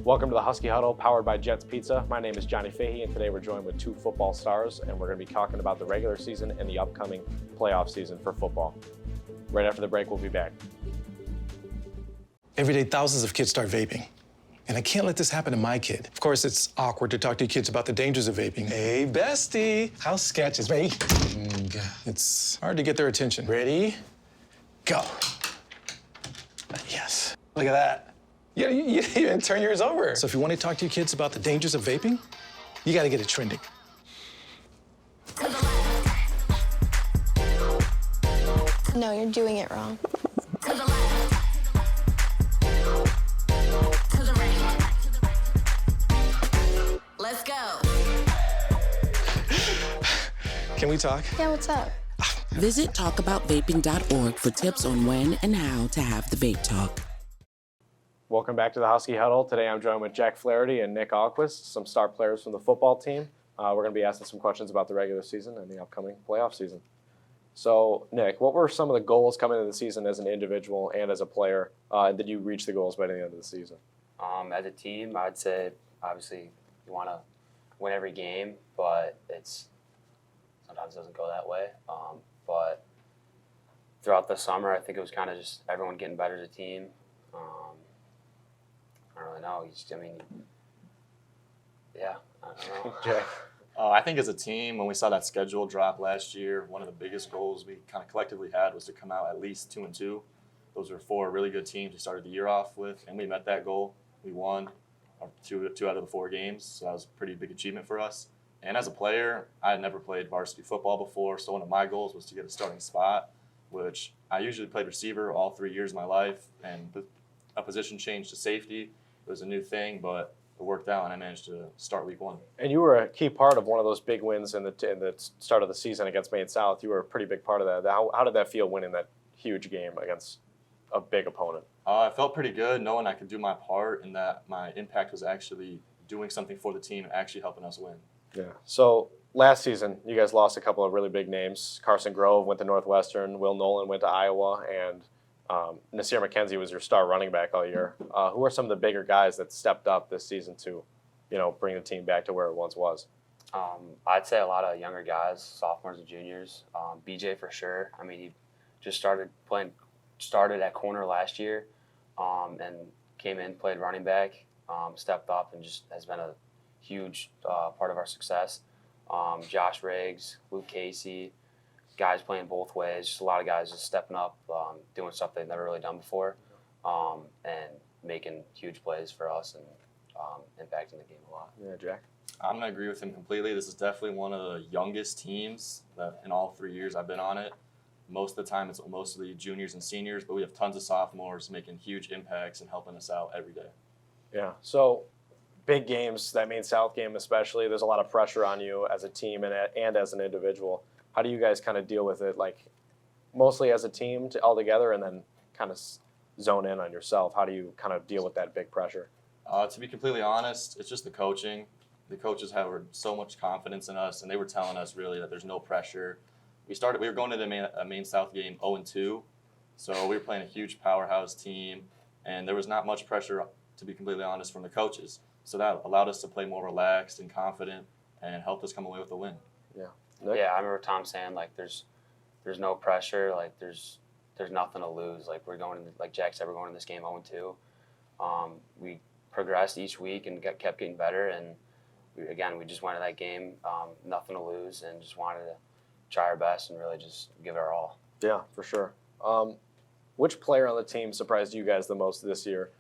Welcome to the Huskie Huddle, powered by Jets Pizza. My name is Johnny Fahey, and today we're joined with two football stars, and we're going to be talking about the regular season and the upcoming playoff season for football. Right after the break, we'll be back. Every day, thousands of kids start vaping. And I can't let this happen to my kid. Of course, it's awkward to talk to your kids about the dangers of vaping. Hey, bestie, how sketch is vaping? It's hard to get their attention. Ready? Go. Yes. Look at that. You even turn yours over. So if you want to talk to your kids about the dangers of vaping, you got to get it trending. No, you're doing it wrong. Let's go. Can we talk? Yeah, what's up? Visit talkaboutvaping.org for tips on when and how to have the vape talk. Welcome back to the Huskie Huddle. Today I'm joined with Jack Flaherty and Nick Alquist, some star players from the football team. We're going to be asking some questions about the regular season and the upcoming playoff season. So, Nick, what were some of the goals coming into the season as an individual and as a player? And did you reach the goals by the end of the season? As a team, I'd say obviously you want to win every game, but sometimes it doesn't go that way. But throughout the summer, I think it was kind of just everyone getting better as a team. I don't really know. I don't know. Jack? I think as a team, when we saw that schedule drop last year, one of the biggest goals we kind of collectively had was to come out at least 2-2. Those were 4 really good teams we started the year off with, and we met that goal. We won two out of the 4 games, so that was a pretty big achievement for us. And as a player, I had never played varsity football before, so one of my goals was to get a starting spot, which I usually played receiver all 3 years of my life, and a position change to safety. It was a new thing, but it worked out, and I managed to start week 1. And you were a key part of one of those big wins in the start of the season against Maine South. You were a pretty big part of that. How did that feel winning that huge game against a big opponent? I felt pretty good knowing I could do my part and that my impact was actually doing something for the team and actually helping us win. Yeah. So last season, you guys lost a couple of really big names. Carson Grove went to Northwestern. Will Nolan went to Iowa. And Nasir McKenzie was your star running back all year. Who are some of the bigger guys that stepped up this season to, bring the team back to where it once was? I'd say a lot of younger guys, sophomores and juniors. BJ for sure. I mean, he just started at corner last year, and came in, played running back, stepped up, and just has been a huge part of our success. Josh Riggs, Luke Casey, guys playing both ways, just a lot of guys just stepping up, doing stuff they've never really done before, and making huge plays for us and impacting the game a lot. Yeah, Jack? I'm going to agree with him completely. This is definitely one of the youngest teams that in all 3 years I've been on it. Most of the time it's mostly juniors and seniors, but we have tons of sophomores making huge impacts and helping us out every day. Yeah. So big games, that Maine South game especially, there's a lot of pressure on you as a team and as an individual. How do you guys kind of deal with it, like mostly as a team all together and then kind of zone in on yourself? How do you kind of deal with that big pressure? To be completely honest, it's just the coaching. The coaches have so much confidence in us, and they were telling us really that there's no pressure. We were going to the Maine South game 0-2, so we were playing a huge powerhouse team, and there was not much pressure, to be completely honest, from the coaches. So that allowed us to play more relaxed and confident and helped us come away with a win. Yeah. Nick? Yeah, I remember Tom saying like there's no pressure, like there's nothing to lose. Like like Jack said, we're going in this game 0-2. We progressed each week and kept getting better, and we just went to that game, nothing to lose, and just wanted to try our best and really just give it our all. Yeah, for sure. Which player on the team surprised you guys the most this year?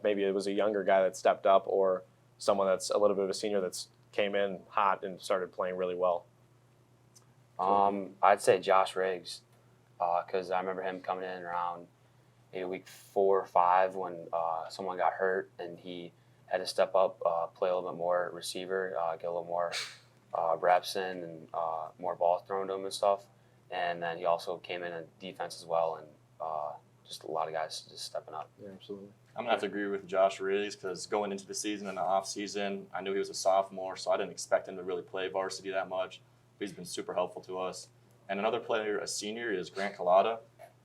Maybe it was a younger guy that stepped up or someone that's a little bit of a senior that's came in hot and started playing really well. I'd say Josh Riggs, because I remember him coming in around maybe week 4 or 5 when someone got hurt and he had to step up, play a little bit more receiver, get a little more reps in and more balls thrown to him and stuff. And then he also came in defense as well, and just a lot of guys just stepping up. Yeah, absolutely. I'm going to have to agree with Josh Riggs because going into the season and the offseason, I knew he was a sophomore, so I didn't expect him to really play varsity that much. But he's been super helpful to us. And another player, a senior, is Grant Collada.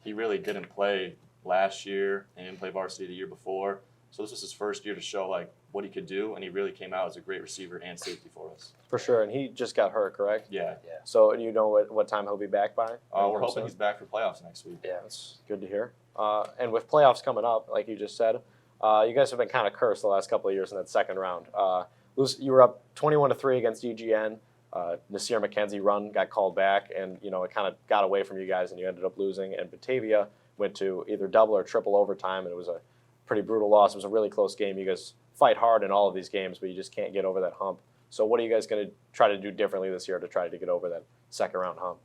He really didn't play last year and didn't play varsity the year before. So this was his first year to show, like, what he could do, and he really came out as a great receiver and safety for us. For sure, and he just got hurt, correct? Yeah. So you know what time he'll be back by? We're hoping he's back for playoffs next week. Yeah, that's good to hear. And with playoffs coming up, like you just said, you guys have been kind of cursed the last couple of years in that second round. You were up 21-3 against UGN. Nasir McKenzie run got called back, and it kind of got away from you guys, and you ended up losing. And Batavia went to either double or triple overtime, and it was a pretty brutal loss. It was a really close game. You guys fight hard in all of these games, but you just can't get over that hump. So what are you guys going to try to do differently this year to try to get over that second round hump?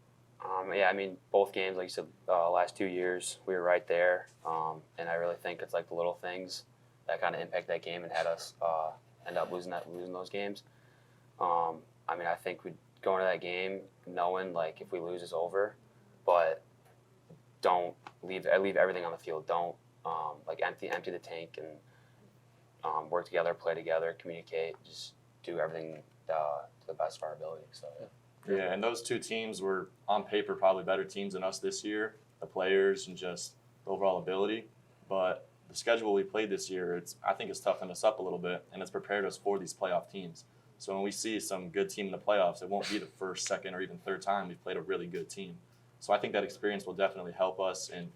Yeah, I mean, both games, like you said, last 2 years, we were right there. And I really think it's like the little things that kind of impact that game and had us end up losing those games. I mean, I think we'd go into that game knowing, like, if we lose, it's over. But don't leave everything on the field. Don't, empty the tank and work together, play together, communicate, just do everything to the best of our ability. So, Yeah, and those two teams were, on paper, probably better teams than us this year, the players and just the overall ability. But the schedule we played this year, I think it's toughened us up a little bit, and it's prepared us for these playoff teams. So when we see some good team in the playoffs, it won't be the first, second, or even third time we've played a really good team. So I think that experience will definitely help us in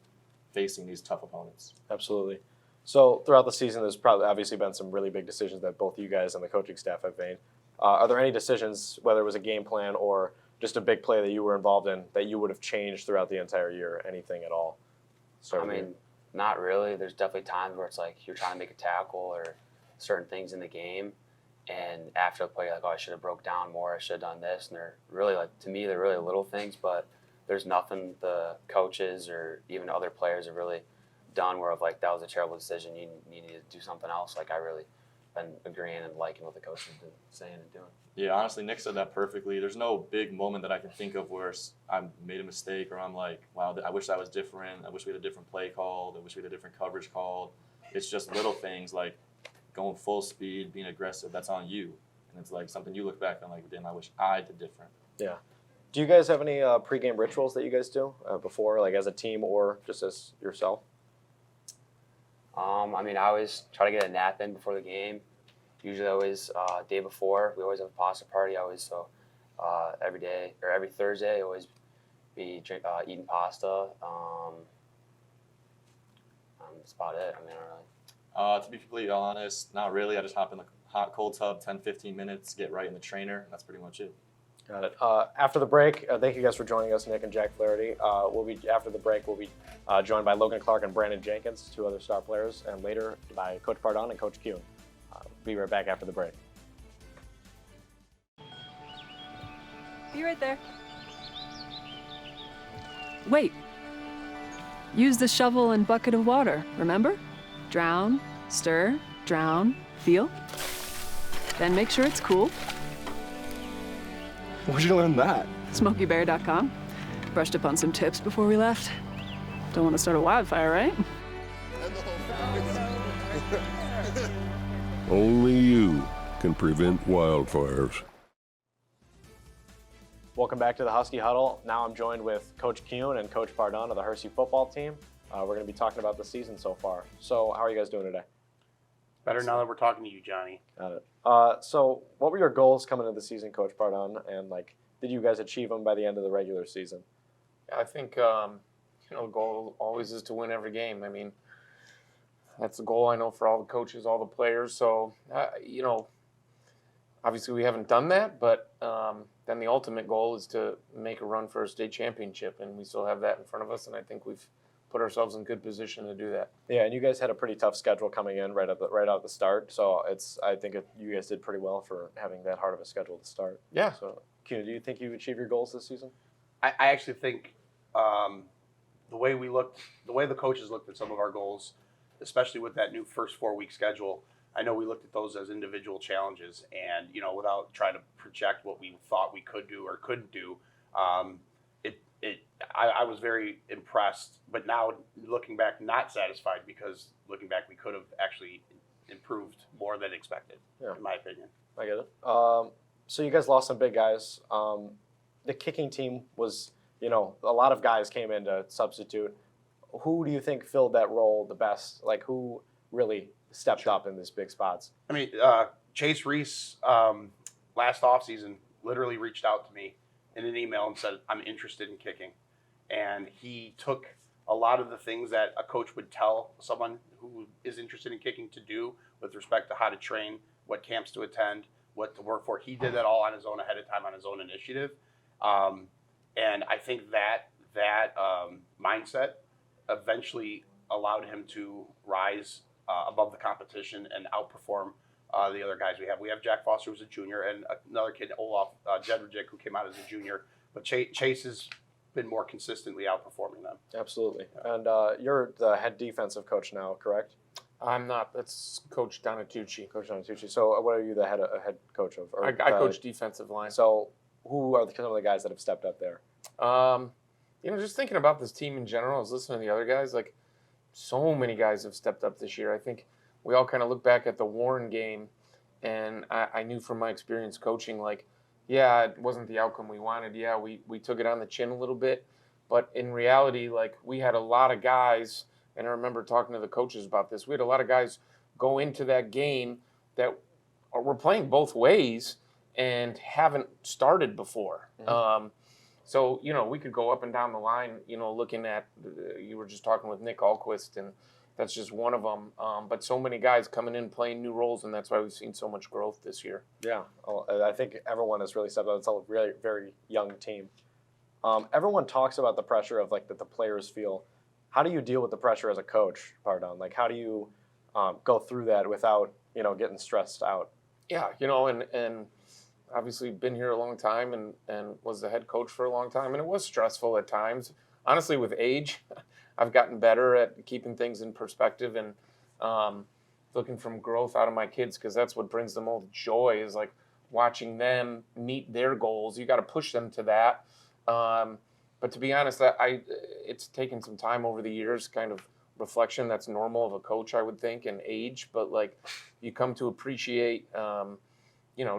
facing these tough opponents. Absolutely. So throughout the season, there's probably obviously been some really big decisions that both you guys and the coaching staff have made. Are there any decisions, whether it was a game plan or just a big play that you were involved in, that you would have changed throughout the entire year? Anything at all? I mean, not really. There's definitely times where it's like you're trying to make a tackle or certain things in the game, and after the play, you're like, oh, I should have broke down more. I should have done this. And they're really, like, to me, they're really little things, but there's nothing the coaches or even other players have really done where, like, that was a terrible decision. You needed to do something else. Like, I really been agreeing and liking what the coach has been saying and doing. Yeah, honestly, Nick said that perfectly. There's no big moment that I can think of where I made a mistake or I'm like, wow, I wish that was different. I wish we had a different play called. I wish we had a different coverage called. It's just little things like going full speed, being aggressive. That's on you. And it's like something you look back on like, damn, I wish I did different. Yeah. Do you guys have any pregame rituals that you guys do before, like as a team or just as yourself? I mean, I always try to get a nap in before the game. Usually always day before. We always have a pasta party. Every day or every Thursday, always be eating pasta. That's about it. I mean, I don't really. To be completely honest, not really. I just hop in the hot cold tub, 10, 15 minutes, get right in the trainer, and that's pretty much it. Got it. After the break, thank you guys for joining us, Nick and Jack Flaherty. After the break, we'll be joined by Logan Clark and Brandon Jenkins, two other star players, and later by Coach Pardon and Coach Kuhn. Be right back after the break. Be right there. Wait. Use the shovel and bucket of water, remember? Drown, stir, drown, feel. Then make sure it's cool. Where'd you learn that? SmokeyBear.com. Brushed up on some tips before we left. Don't want to start a wildfire, right? Only you can prevent wildfires. Welcome back to the Huskie Huddle. Now I'm joined with Coach Kuhn and Coach Pardon of the Hersey football team. We're going to be talking about the season so far. So how are you guys doing today? Better now that we're talking to you, Johnny. Got it. So what were your goals coming into the season, Coach Pardon? And did you guys achieve them by the end of the regular season? I think the goal always is to win every game. I mean, that's the goal I know for all the coaches, all the players. So obviously we haven't done that, but then the ultimate goal is to make a run for a state championship, and we still have that in front of us. And I think we've put ourselves in good position to do that. Yeah, and you guys had a pretty tough schedule coming in right out the start. So I think you guys did pretty well for having that hard of a schedule to start. Yeah. So, Kuhn, do you think you achieved your goals this season? I actually think the way the coaches looked at some of our goals, especially with that new first 4-week schedule, I know we looked at those as individual challenges, and without trying to project what we thought we could do or couldn't do, I was very impressed. But now looking back, not satisfied, because looking back, we could have actually improved more than expected, in my opinion. I get it. So you guys lost some big guys. The kicking team was, a lot of guys came in to substitute. Who do you think filled that role the best? Who really stepped up in these big spots? I mean, Chase Reese last offseason literally reached out to me in an email and said, I'm interested in kicking. And he took a lot of the things that a coach would tell someone who is interested in kicking to do with respect to how to train, what camps to attend, what to work for. He did that all on his own ahead of time on his own initiative. And I think that mindset eventually allowed him to rise above the competition and outperform the other guys we have. We have Jack Foster, who's a junior, and another kid, Olaf Jedrzejczyk, who came out as a junior. But Chase has been more consistently outperforming them. Absolutely. And you're the head defensive coach now, correct? I'm not. That's Coach Donatucci. Coach Donatucci. So what are you the head coach of? Or, I coach defensive line. So who are some of the guys that have stepped up there? Just thinking about this team in general, I was listening to the other guys, like so many guys have stepped up this year. I think we all kind of look back at the Warren game, and I knew from my experience coaching, like, yeah, it wasn't the outcome we wanted. Yeah, we took it on the chin a little bit. But in reality, like, we had a lot of guys, and I remember talking to the coaches about this, we had a lot of guys go into that game that were playing both ways and haven't started before. Mm-hmm. So, we could go up and down the line, looking at, you were just talking with Nick Ahlquist, and that's just one of them. But so many guys coming in playing new roles, and that's why we've seen so much growth this year. Yeah, I think everyone has really stepped up. It's a really very young team. Everyone talks about the pressure of that the players feel. How do you deal with the pressure as a coach, Pardon? Like, how do you go through that without getting stressed out? Yeah, and obviously been here a long time and was the head coach for a long time, and it was stressful at times. Honestly, with age, I've gotten better at keeping things in perspective and looking from growth out of my kids, because that's what brings the most joy, is like watching them meet their goals. You got to push them to that. But to be honest, it's taken some time over the years, kind of reflection that's normal of a coach, I would think, and age. But like, you come to appreciate,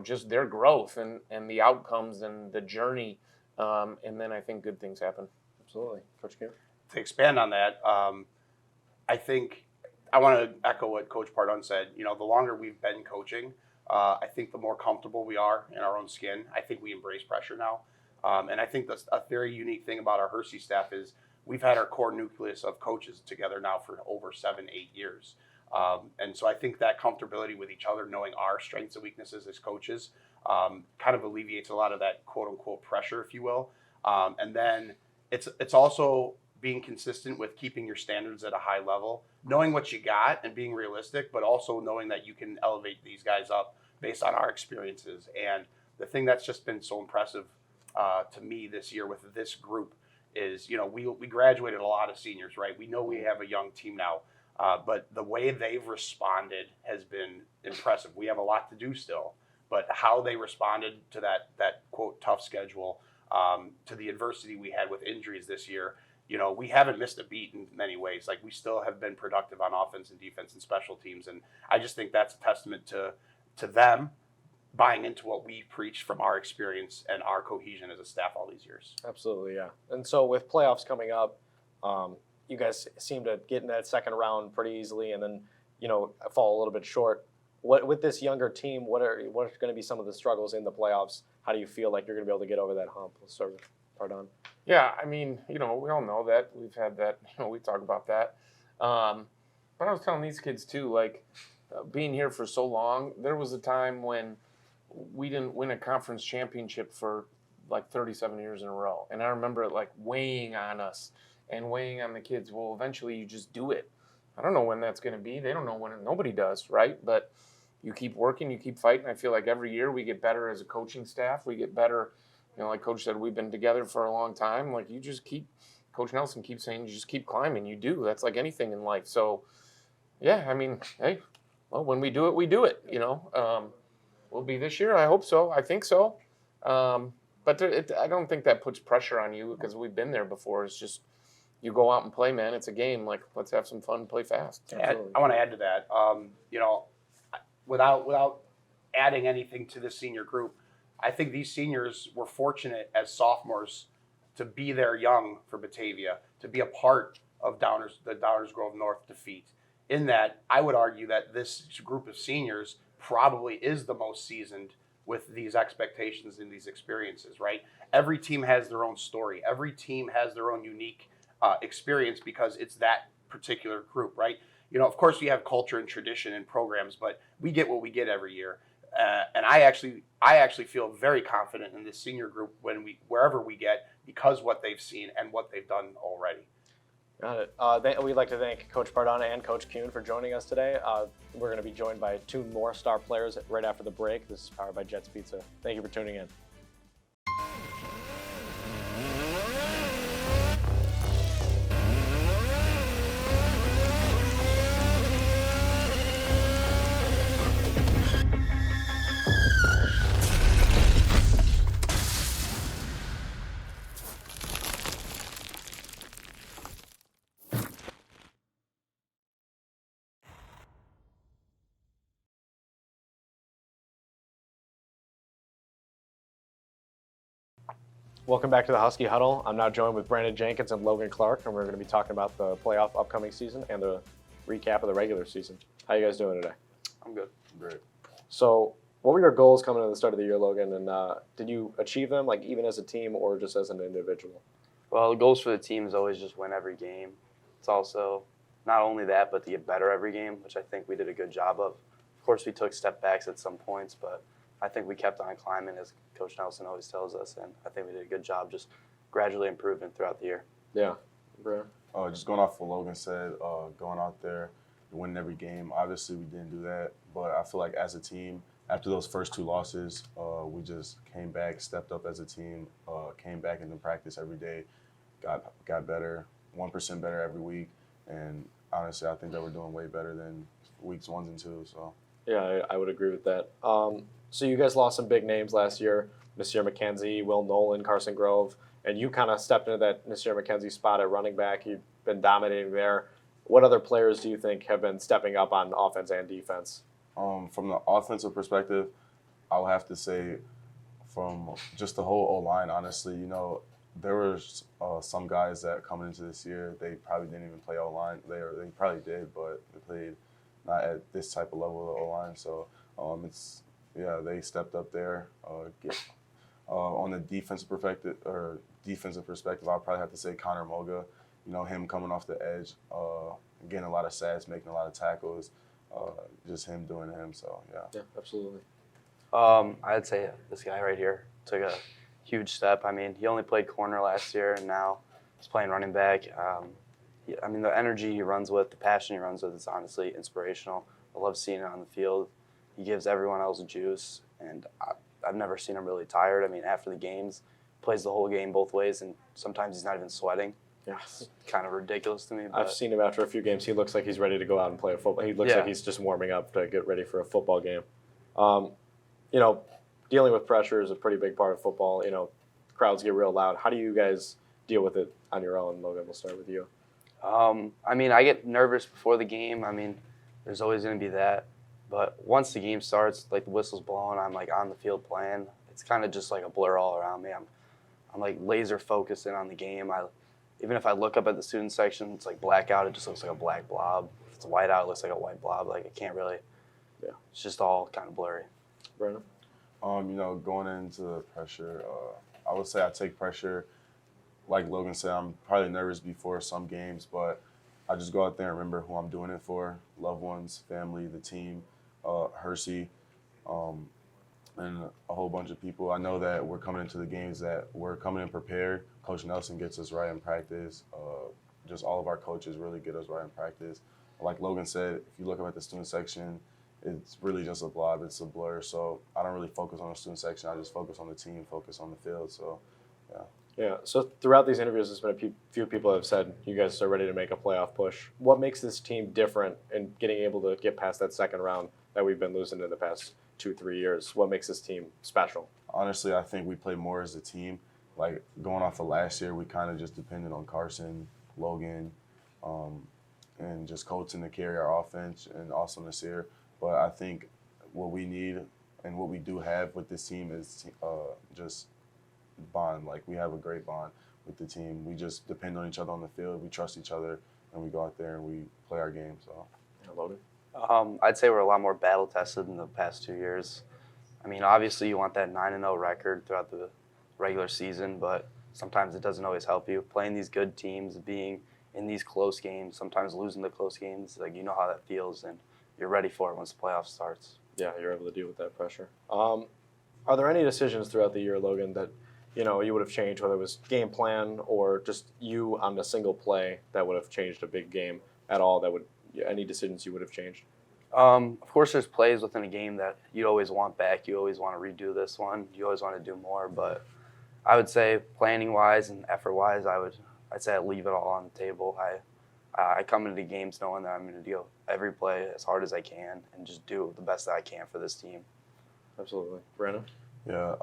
just their growth and the outcomes and the journey. And then I think good things happen. Absolutely. Coach Kim? To expand on that, I think I want to echo what Coach Pardon said. The longer we've been coaching, I think the more comfortable we are in our own skin. I think we embrace pressure now. And I think that's a very unique thing about our Hersey staff is we've had our core nucleus of coaches together now for over 7-8 years. And so I think that comfortability with each other, knowing our strengths and weaknesses as coaches, kind of alleviates a lot of that quote unquote pressure, if you will. And then it's also being consistent with keeping your standards at a high level, knowing what you got and being realistic, but also knowing that you can elevate these guys up based on our experiences. And the thing that's just been so impressive to me this year with this group is, we graduated a lot of seniors, right? We know we have a young team now, but the way they've responded has been impressive. We have a lot to do still, but how they responded to that quote tough schedule, to the adversity we had with injuries this year, we haven't missed a beat in many ways. Like, we still have been productive on offense and defense and special teams, and I just think that's a testament to them buying into what we preach from our experience and our cohesion as a staff all these years. Absolutely, yeah. And so with playoffs coming up, you guys seem to get in that second round pretty easily and then, fall a little bit short. With this younger team, what are going to be some of the struggles in the playoffs? How do you feel like you're going to be able to get over that hump? Let's start with Pardon. Yeah, I mean, we all know that. We've had that, we talk about that. But I was telling these kids too, like, being here for so long, there was a time when we didn't win a conference championship for like 37 years in a row. And I remember it like weighing on us and weighing on the kids. Well, eventually you just do it. I don't know when that's going to be. They don't know when. Nobody does, right? But you keep working, you keep fighting. I feel like every year we get better as a coaching staff. We get better. Like Coach said, we've been together for a long time. Like, you just keep, Coach Nelson keeps saying, you just keep climbing. You do. That's like anything in life. So, yeah, I mean, hey, well, when we do it, we do it, Will be this year? I hope so. I think so. But I don't think that puts pressure on you because we've been there before. It's just you go out and play, man. It's a game. Like, let's have some fun, play fast. I want to add to that. Without adding anything to this senior group, I think these seniors were fortunate as sophomores to be there young for Batavia, to be a part of the Downers Grove North defeat. in that I would argue that this group of seniors probably is the most seasoned with these expectations and these experiences, right? Every team has their own story. Every team has their own unique experience because it's that particular group, right? You know, of course, we have culture and tradition and programs, but we get what we get every year. And I actually feel very confident in this senior group wherever we get, because what they've seen and what they've done already. Got it. We'd like to thank Coach Pardana and Coach Kuhn for joining us today. We're going to be joined by 2 more star players right after the break. This is powered by Jets Pizza. Thank you for tuning in. Welcome back to the Huskie Huddle. I'm now joined with Brandon Jenkins and Logan Clark, and we're going to be talking about the playoff upcoming season and the recap of the regular season. How you guys doing today? I'm good. Great. So, what were your goals coming into the start of the year, Logan? And did you achieve them, like even as a team or just as an individual? Well, the goals for the team is always just win every game. It's also not only that, but to get better every game, which I think we did a good job of. Of course, we took step backs at some points, but I think we kept on climbing, as Coach Nelson always tells us, and I think we did a good job just gradually improving throughout the year. Yeah. Bro. Just going off what Logan said, going out there, winning every game. Obviously, we didn't do that, but I feel like as a team, after those first 2 losses, we just came back, stepped up as a team, came back into practice every day, got better, 1% better every week, and honestly, I think that we're doing way better than weeks 1 and 2. So. Yeah, I would agree with that. So you guys lost some big names last year, Nasir McKenzie, Will Nolan, Carson Grove, and you kind of stepped into that Nasir McKenzie spot at running back. You've been dominating there. What other players do you think have been stepping up on offense and defense? From the offensive perspective, I would have to say from just the whole O-line, honestly, you know, there were some guys that coming into this year, they probably didn't even play O-line. They probably did, but they played not at this type of level of O-line. So they stepped up there. On the defensive perspective, I'll probably have to say Connor Moga. You know, him coming off the edge, getting a lot of sacks, making a lot of tackles, just him doing him. So yeah. Yeah, absolutely. I'd say this guy right here took a huge step. I mean, he only played corner last year, and now he's playing running back. I mean, the energy he runs with, the passion he runs with is honestly inspirational. I love seeing it on the field. He gives everyone else juice, and I've never seen him really tired. I mean, after the games, plays the whole game both ways, and sometimes he's not even sweating. Yeah. It's kind of ridiculous to me. But I've seen him after a few games. He looks like he's ready to go out and play a football. He looks like he's just warming up to get ready for a football game. You know, dealing with pressure is a pretty big part of football. You know, crowds get real loud. How do you guys deal with it on your own? Logan, we'll start with you. I mean, I get nervous before the game. I mean, there's always going to be that. But once the game starts, like the whistle's blowing, I'm like on the field playing. It's kind of just like a blur all around me. I'm like laser focusing on the game. Even if I look up at the student section, it's like blackout. It just looks like a black blob. If it's white out, it looks like a white blob. Like I can't really. Yeah. It's just all kind of blurry. Brandon? You know, going into the pressure, I would say I take pressure. Like Logan said, I'm probably nervous before some games, but I just go out there and remember who I'm doing it for: loved ones, family, the team, Hersey, and a whole bunch of people. I know that we're coming into the games that we're coming in prepared. Coach Nelson gets us right in practice. Just all of our coaches really get us right in practice. Like Logan said, if you look up at the student section, it's really just a blob. It's a blur. So I don't really focus on the student section. I just focus on the team, focus on the field. So, yeah. Yeah. So throughout these interviews, there's been a few people have said you guys are ready to make a playoff push. What makes this team different in getting able to get past that second round that we've been losing in the past 2-3 years? What makes this team special? Honestly, I think we play more as a team. Like going off of last year, we kind of just depended on Carson, Logan, and just coaching to carry our offense, and also Nasir. But I think what we need and what we do have with this team is just bond. Like we have a great bond with the team. We just depend on each other on the field. We trust each other, and we go out there and we play our game. So Logan? I'd say we're a lot more battle tested in the past 2 years. I mean, obviously you want that 9-0 record throughout the regular season, but sometimes it doesn't always help you. Playing these good teams, being in these close games, sometimes losing the close games, like you know how that feels, and you're ready for it once the playoff starts. Yeah, you're able to deal with that pressure. Are there any decisions throughout the year, Logan, that you would have changed, whether it was game plan or just you on a single play that would have changed a big game at all? Any decisions you would have changed? Of course, there's plays within a game that you always want back. You always want to redo this one. You always want to do more. But I would say planning-wise and effort-wise, I'd say I leave it all on the table. I come into games knowing that I'm going to do every play as hard as I can and just do the best that I can for this team. Absolutely. Brandon? Yeah,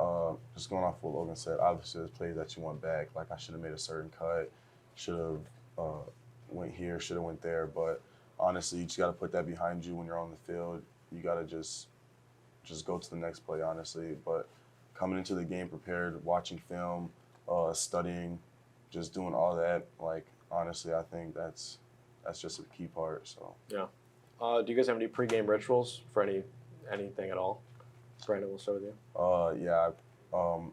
just going off what Logan said, obviously there's plays that you want back. Like I should have made a certain cut, should have went here, should have went there. But honestly, you just got to put that behind you when you're on the field. You got to just go to the next play, honestly. But coming into the game prepared, watching film, studying, just doing all that, like, honestly, I think that's just a key part. So yeah. Do you guys have any pregame rituals for anything at all? Brandon, we'll start with you. Yeah.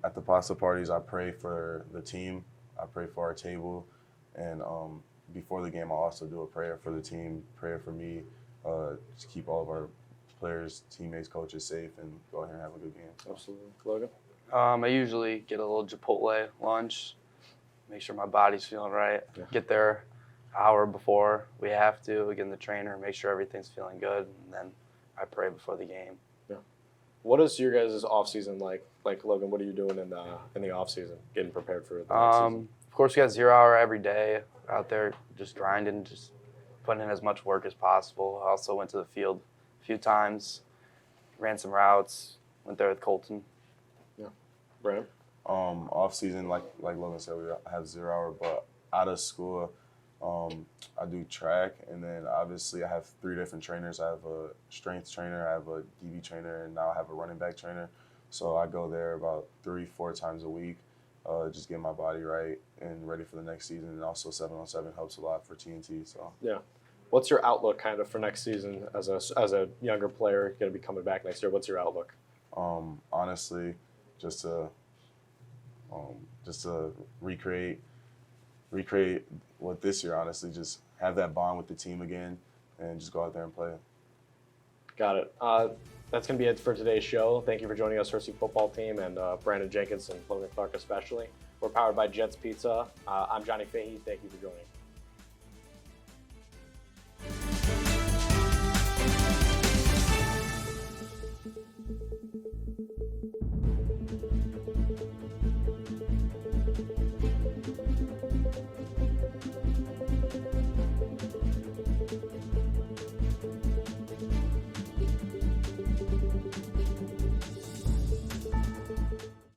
At the pasta parties, I pray for the team. I pray for our table, and before the game, I also do a prayer for the team, prayer for me, to keep all of our players, teammates, coaches safe, and go ahead and have a good game. Absolutely. Logan? I usually get a little Chipotle lunch, make sure my body's feeling right. Yeah. Get there an hour before we have to, get in the trainer, make sure everything's feeling good, and then I pray before the game. Yeah. What is your guys' off season like? Like Logan, what are you doing in the off season, getting prepared for the next season? Of course, we got 0 hour every day out there, just grinding, just putting in as much work as possible. I also went to the field a few times, ran some routes, went there with Colton. Yeah. Brandon? Off season, like Logan said, we have 0 hour, but out of school, I do track, and then obviously I have 3 different trainers. I have a strength trainer, I have a DB trainer, and now I have a running back trainer. So I go there about 3-4 times a week, just get my body right and ready for the next season. And also 7-on-7 helps a lot for TNT. So yeah. What's your outlook kind of for next season as a younger player going to be coming back next year? What's your outlook? Honestly, just to recreate what this year, honestly, just have that bond with the team again and just go out there and play. Got it. That's going to be it for today's show. Thank you for joining us, Hersey football team, and Brandon Jenkins and Logan Clark especially. We're powered by Jets Pizza. I'm Johnny Fahey. Thank you for joining.